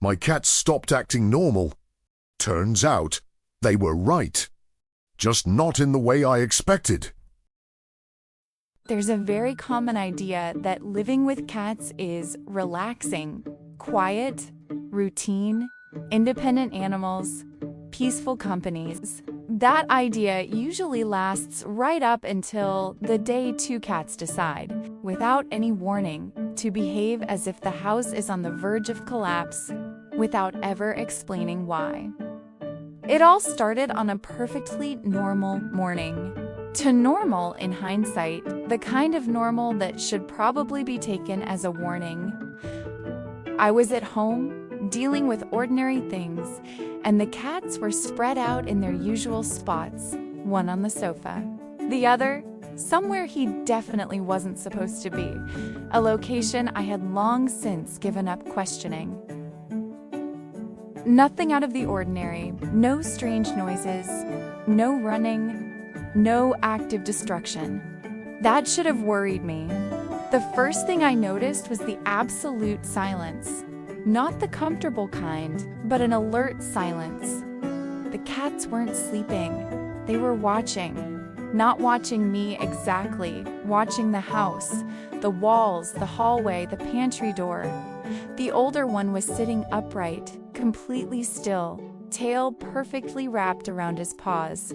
My cats stopped acting normal. Turns out they were right. Just not in the way I expected. There's a very common idea that living with cats is relaxing, quiet, routine, independent animals, peaceful companies. That idea usually lasts right up until the day two cats decide, without any warning, to behave as if the house is on the verge of collapse, without ever explaining why. It all started on a perfectly normal morning. To normal, in hindsight, the kind of normal that should probably be taken as a warning. I was at home, dealing with ordinary things, and the cats were spread out in their usual spots, one on the sofa, the other somewhere he definitely wasn't supposed to be, a location I had long since given up questioning. Nothing out of the ordinary, no strange noises, no running, no active destruction. That should have worried me. The first thing I noticed was the absolute silence. Not the comfortable kind, but an alert silence. The cats weren't sleeping. They were watching. Not watching me exactly, watching the house, the walls, the hallway, the pantry door. The older one was sitting upright, completely still, tail perfectly wrapped around his paws.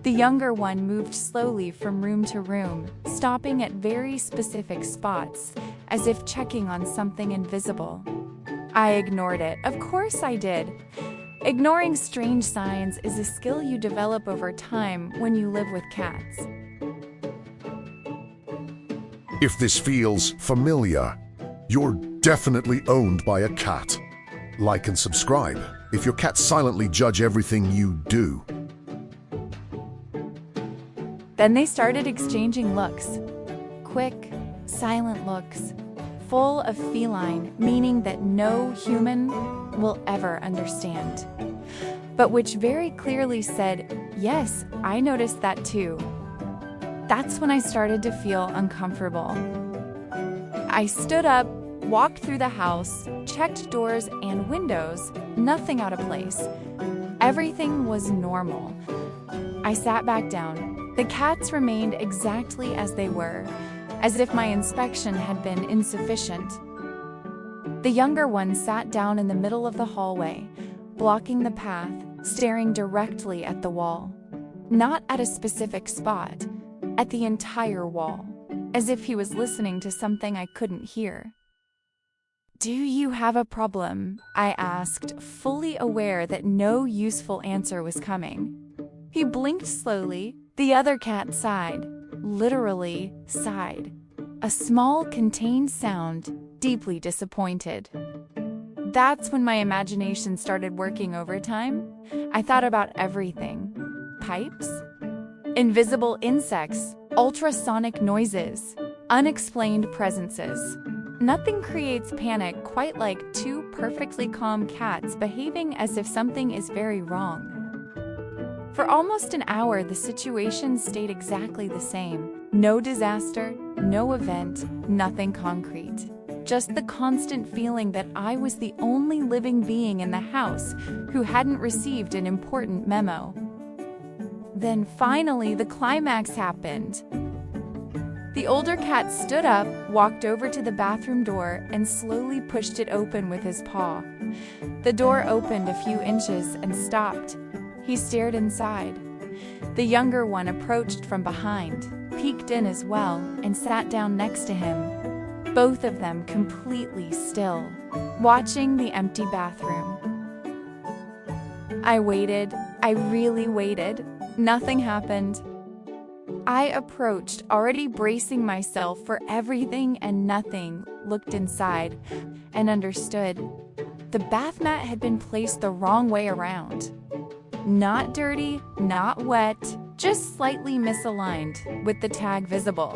The younger one moved slowly from room to room, stopping at very specific spots, as if checking on something invisible. I ignored it. Of course I did. Ignoring strange signs is a skill you develop over time when you live with cats. If this feels familiar, you're definitely owned by a cat. Like and subscribe if your cats silently judge everything you do. Then they started exchanging looks. Quick, silent looks, full of feline, meaning that no human will ever understand. But which very clearly said, yes, I noticed that too. That's when I started to feel uncomfortable. I stood up, walked through the house, checked doors and windows, nothing out of place. Everything was normal. I sat back down. The cats remained exactly as they were, as if my inspection had been insufficient. The younger one sat down in the middle of the hallway, blocking the path, staring directly at the wall. Not at a specific spot, at the entire wall, as if he was listening to something I couldn't hear. "Do you have a problem?" I asked, fully aware that no useful answer was coming. He blinked slowly. The other cat sighed, literally sighed. A small, contained sound, deeply disappointed. That's when my imagination started working overtime. I thought about everything. Pipes? Invisible insects, ultrasonic noises, unexplained presences. Nothing creates panic quite like two perfectly calm cats behaving as if something is very wrong. For almost an hour, the situation stayed exactly the same. No disaster, no event, nothing concrete. Just the constant feeling that I was the only living being in the house who hadn't received an important memo. Then finally, the climax happened. The older cat stood up, walked over to the bathroom door, and slowly pushed it open with his paw. The door opened a few inches and stopped. He stared inside. The younger one approached from behind, peeked in as well, and sat down next to him. Both of them completely still, watching the empty bathroom. I waited. I really waited. Nothing happened. I approached, already bracing myself for everything and nothing, looked inside, and understood. The bath mat had been placed the wrong way around. Not dirty, not wet, just slightly misaligned, with the tag visible.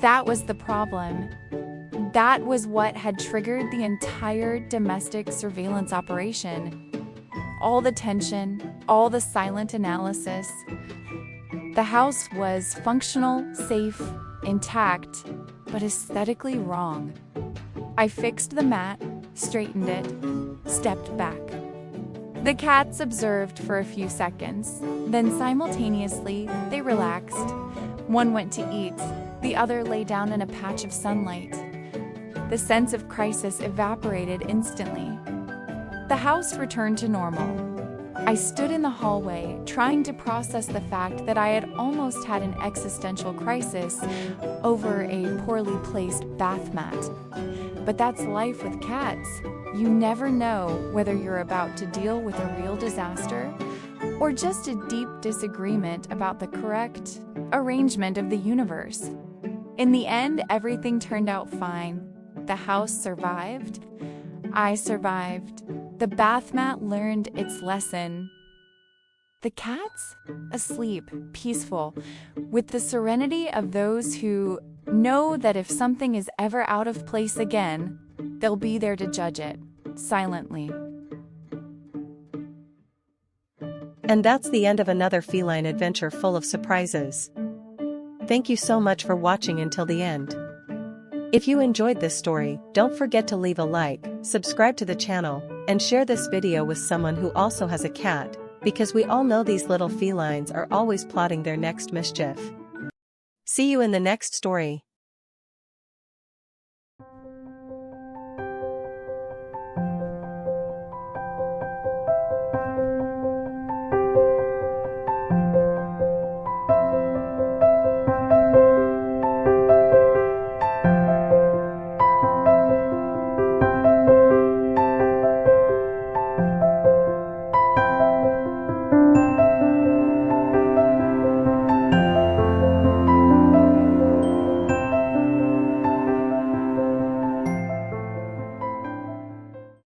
That was the problem. That was what had triggered the entire domestic surveillance operation. All the tension, all the silent analysis. The house was functional, safe, intact, but aesthetically wrong. I fixed the mat, straightened it, stepped back. The cats observed for a few seconds, then simultaneously they relaxed. One went to eat, the other lay down in a patch of sunlight. The sense of crisis evaporated instantly. The house returned to normal. I stood in the hallway, trying to process the fact that I had almost had an existential crisis over a poorly placed bath mat. But that's life with cats. You never know whether you're about to deal with a real disaster or just a deep disagreement about the correct arrangement of the universe. In the end, everything turned out fine. The house survived. I survived. The bath mat learned its lesson. The cats? Asleep, peaceful, with the serenity of those who know that if something is ever out of place again, they'll be there to judge it, silently. And that's the end of another feline adventure full of surprises. Thank you so much for watching until the end. If you enjoyed this story, don't forget to leave a like, subscribe to the channel, and share this video with someone who also has a cat, because we all know these little felines are always plotting their next mischief. See you in the next story.